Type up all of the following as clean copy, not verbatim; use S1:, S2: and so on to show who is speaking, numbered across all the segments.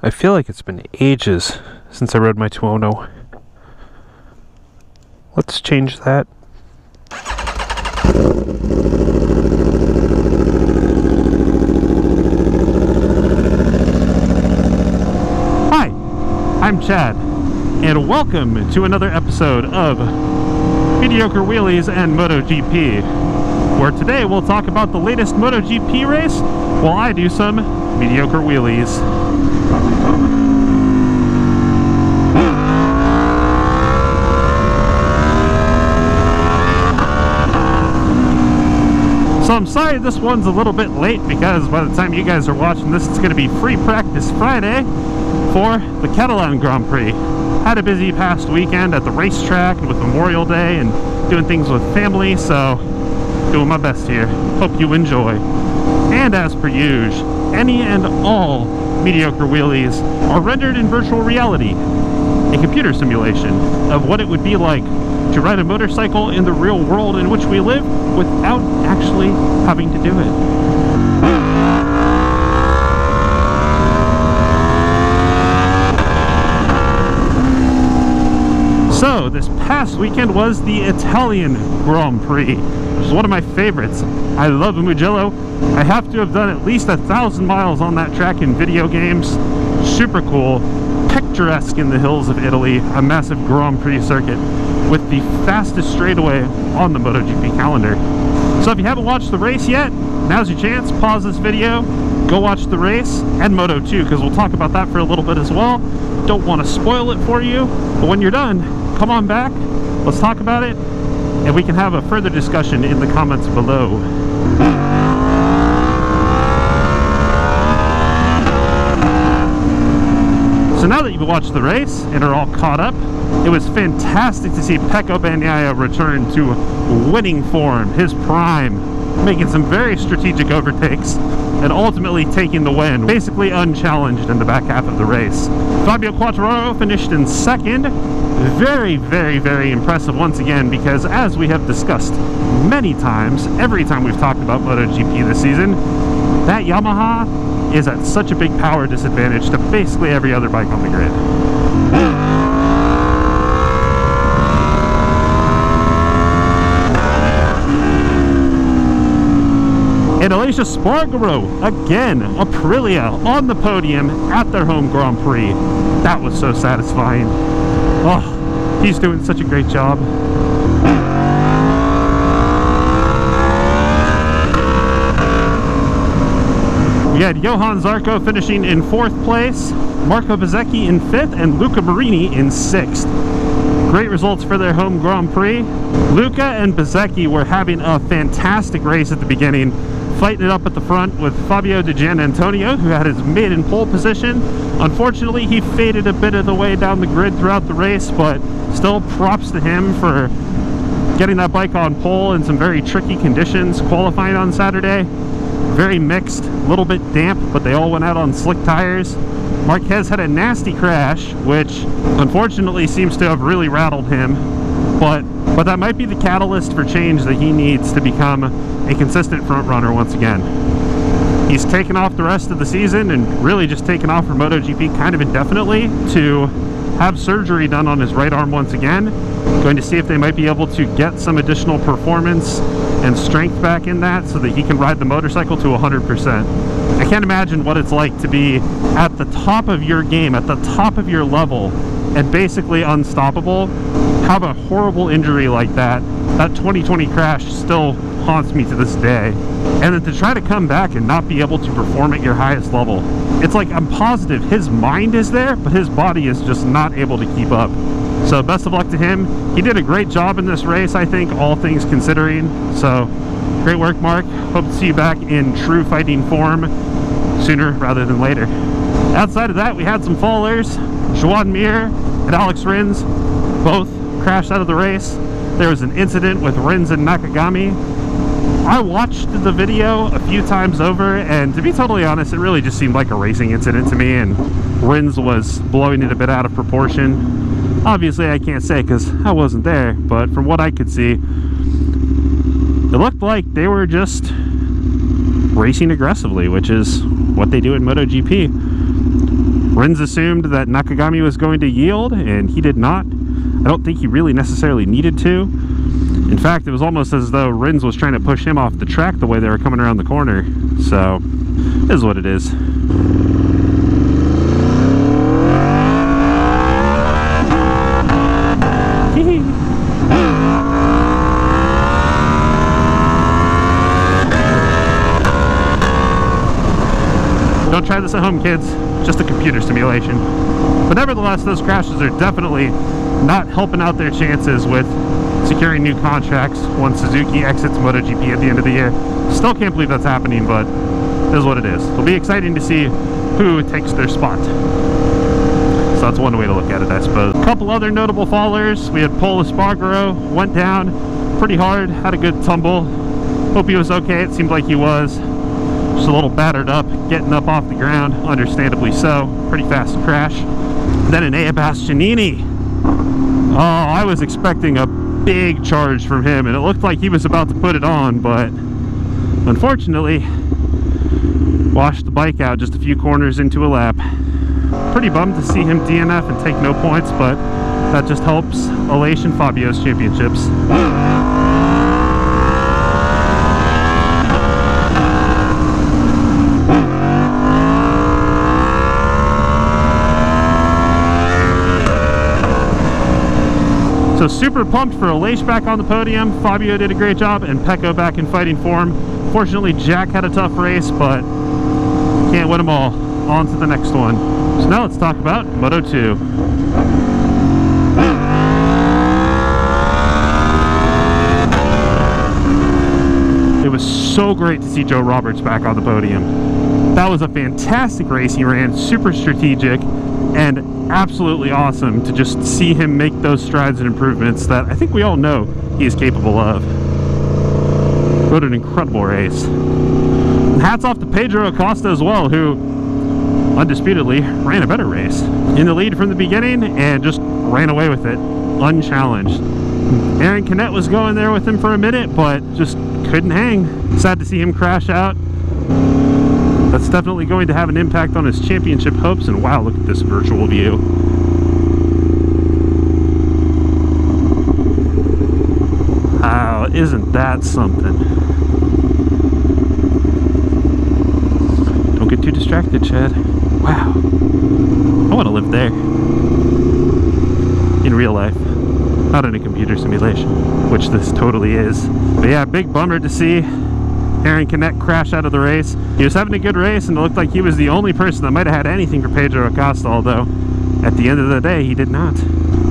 S1: I feel like it's been ages since I rode my Tuono. Let's change that. Hi, I'm Chad, and welcome to another episode of Mediocre Wheelies and MotoGP, where today we'll talk about the latest MotoGP race while I do some mediocre wheelies. So I'm sorry this one's a little bit late, because by the time you guys are watching this, it's going to be free practice Friday for the Catalan Grand Prix. Had a busy past weekend at the racetrack and with Memorial Day and doing things with family, so doing my best here. Hope you enjoy. And as per usual, any and all mediocre wheelies are rendered in virtual reality, a computer simulation of what it would be like to ride a motorcycle in the real world in which we live without actually having to do it. So, this past weekend was the Italian Grand Prix, which is one of my favorites. I love Mugello. I have to have done at least 1,000 miles on that track in video games. Super cool, picturesque in the hills of Italy, a massive Grand Prix circuit with the fastest straightaway on the MotoGP calendar. So if you haven't watched the race yet, now's your chance. Pause this video, go watch the race, and Moto 2, because we'll talk about that for a little bit as well. Don't want to spoil it for you, but when you're done, come on back, let's talk about it, and we can have a further discussion in the comments below. So now that you've watched the race and are all caught up, it was fantastic to see Pecco Bagnaia return to winning form, his prime, making some very strategic overtakes and ultimately taking the win, basically unchallenged in the back half of the race. Fabio Quartararo finished in second. Very, very, very impressive once again, because as we have discussed many times, every time we've talked about MotoGP this season, that Yamaha is at such a big power disadvantage to basically every other bike on the grid. And Alicia Espargaro, again, Aprilia on the podium at their home Grand Prix. That was so satisfying. Oh, he's doing such a great job. We had Johan Zarco finishing in 4th place, Marco Bezzecchi in 5th, and Luca Marini in 6th. Great results for their home Grand Prix. Luca and Bezzecchi were having a fantastic race at the beginning, fighting it up at the front with Fabio Di Gianantonio, who had his maiden pole position. Unfortunately, he faded a bit of the way down the grid throughout the race, but still props to him for getting that bike on pole in some very tricky conditions, qualifying on Saturday. Very mixed, a little bit damp, but they all went out on slick tires. Marquez had a nasty crash, which unfortunately seems to have really rattled him, but that might be the catalyst for change that he needs to become a consistent front runner once again. He's taken off the rest of the season and really just taken off for MotoGP kind of indefinitely to have surgery done on his right arm once again. Going to see if they might be able to get some additional performance and strength back in that so that he can ride the motorcycle to 100%. I can't imagine what it's like to be at the top of your game, at the top of your level, and basically unstoppable. Have a horrible injury like that. That 2020 crash still haunts me to this day. And then to try to come back and not be able to perform at your highest level. It's like, I'm positive his mind is there, but his body is just not able to keep up. So best of luck to him. He did a great job in this race, I think, all things considering. So great work, Mark. Hope to see you back in true fighting form sooner rather than later. Outside of that, we had some fallers. Joan Mir and Alex Rins both crashed out of the race. There was an incident with Rins and Nakagami. I watched the video a few times over, and to be totally honest, it really just seemed like a racing incident to me, and Rins was blowing it a bit out of proportion. Obviously, I can't say because I wasn't there, but from what I could see, it looked like they were just racing aggressively, which is what they do in MotoGP. Rins assumed that Nakagami was going to yield, and he did not. I don't think he really necessarily needed to. In fact, it was almost as though Rins was trying to push him off the track the way they were coming around the corner. So, it is what it is. Don't try this at home, kids. Just a computer simulation. But nevertheless, those crashes are definitely not helping out their chances with securing new contracts once Suzuki exits MotoGP at the end of the year. Still can't believe that's happening, but it is what it is. It'll be exciting to see who takes their spot. So that's one way to look at it, I suppose. A couple other notable fallers. We had Pol Espargaro, went down pretty hard, had a good tumble. Hope he was okay. It seemed like he was. Just a little battered up, getting up off the ground, understandably so. Pretty fast crash. Then Enea Bastianini. Oh, I was expecting a big charge from him, and it looked like he was about to put it on, but unfortunately washed the bike out just a few corners into a lap. Pretty bummed to see him DNF and take no points, but that just helps Aleix and Fabio's championships. So super pumped for Aleix back on the podium. Fabio did a great job, and Pecco back in fighting form. Fortunately, Jack had a tough race, but can't win them all. On to the next one. So now let's talk about Moto 2. It was so great to see Joe Roberts back on the podium. That was a fantastic race he ran, super strategic, and absolutely awesome to just see him make those strides and improvements that I think we all know he is capable of. Rode an incredible race. And hats off to Pedro Acosta as well, who undisputedly ran a better race. In the lead from the beginning and just ran away with it, unchallenged. Aaron Canet was going there with him for a minute, but just couldn't hang. Sad to see him crash out. That's definitely going to have an impact on his championship hopes, and wow, look at this virtual view. Wow, isn't that something? Don't get too distracted, Chad. Wow. I want to live there. In real life. Not in a computer simulation, which this totally is. But yeah, big bummer to see Aaron Canet crash out of the race. He was having a good race, and it looked like he was the only person that might have had anything for Pedro Acosta, although at the end of the day, he did not.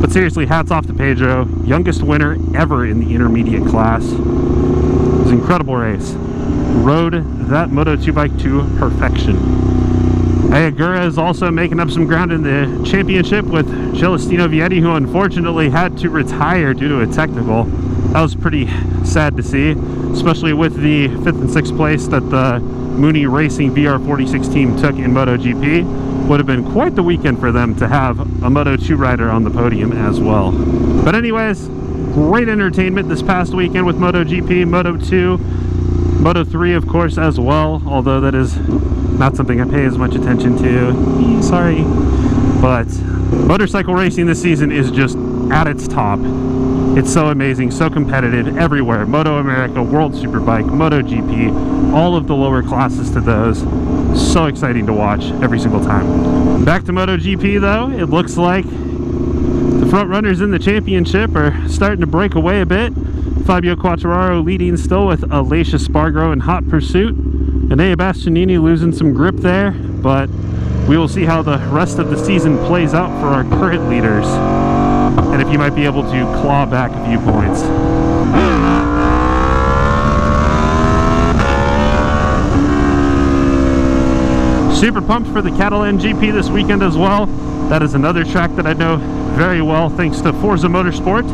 S1: But seriously, hats off to Pedro. Youngest winner ever in the intermediate class. It was an incredible race. Rode that Moto 2 bike to perfection. Ayagura is also making up some ground in the championship with Celestino Vietti, who unfortunately had to retire due to a technical. That was pretty sad to see, especially with the 5th and 6th place that the Mooney Racing VR46 team took in MotoGP. Would have been quite the weekend for them to have a Moto 2 rider on the podium as well. But anyways, great entertainment this past weekend with MotoGP, Moto 2, Moto 3 of course as well, although that is not something I pay as much attention to. Sorry. But motorcycle racing this season is just at its top. It's so amazing, so competitive everywhere. Moto America, World Superbike, MotoGP, all of the lower classes to those. So exciting to watch every single time. Back to MotoGP though, it looks like the front runners in the championship are starting to break away a bit. Fabio Quartararo leading still with Aleix Espargaro in hot pursuit. Enea Bastianini losing some grip there, but we will see how the rest of the season plays out for our current leaders, and if you might be able to claw back a few points. Super pumped for the Catalan GP this weekend as well. That is another track that I know very well thanks to Forza Motorsport.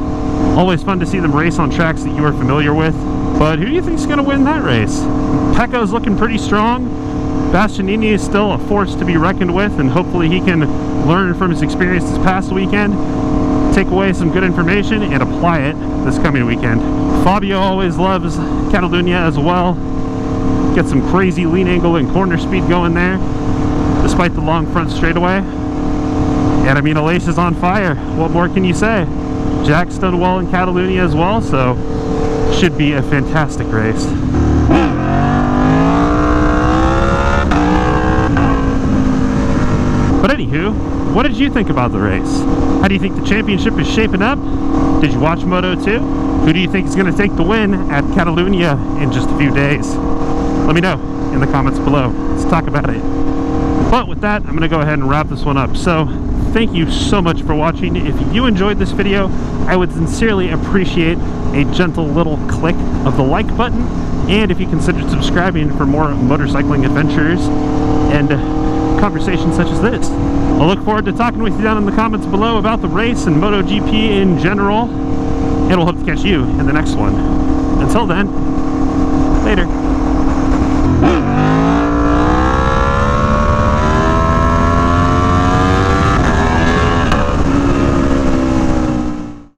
S1: Always fun to see them race on tracks that you are familiar with. But who do you think is going to win that race? Pecco's looking pretty strong. Bastianini is still a force to be reckoned with, and hopefully he can learn from his experience this past weekend, take away some good information, and apply it this coming weekend. Fabio always loves Catalunya as well. Get some crazy lean angle and corner speed going there. despite the long front straightaway. And I mean, Elise is on fire. What more can you say? Jack's done well in Catalunya as well, so should be a fantastic race. But anywho, what did you think about the race? How do you think the championship is shaping up? Did you watch Moto 2? Who do you think is going to take the win at Catalunya in just a few days? Let me know in the comments below. Let's talk about it. But with that, I'm going to go ahead and wrap this one up. So thank you so much for watching. If you enjoyed this video, I would sincerely appreciate a gentle little click of the like button, and if you consider subscribing for more motorcycling adventures and conversations such as this. I'll look forward to talking with you down in the comments below about the race and MotoGP in general, and we'll hope to catch you in the next one. Until then, later.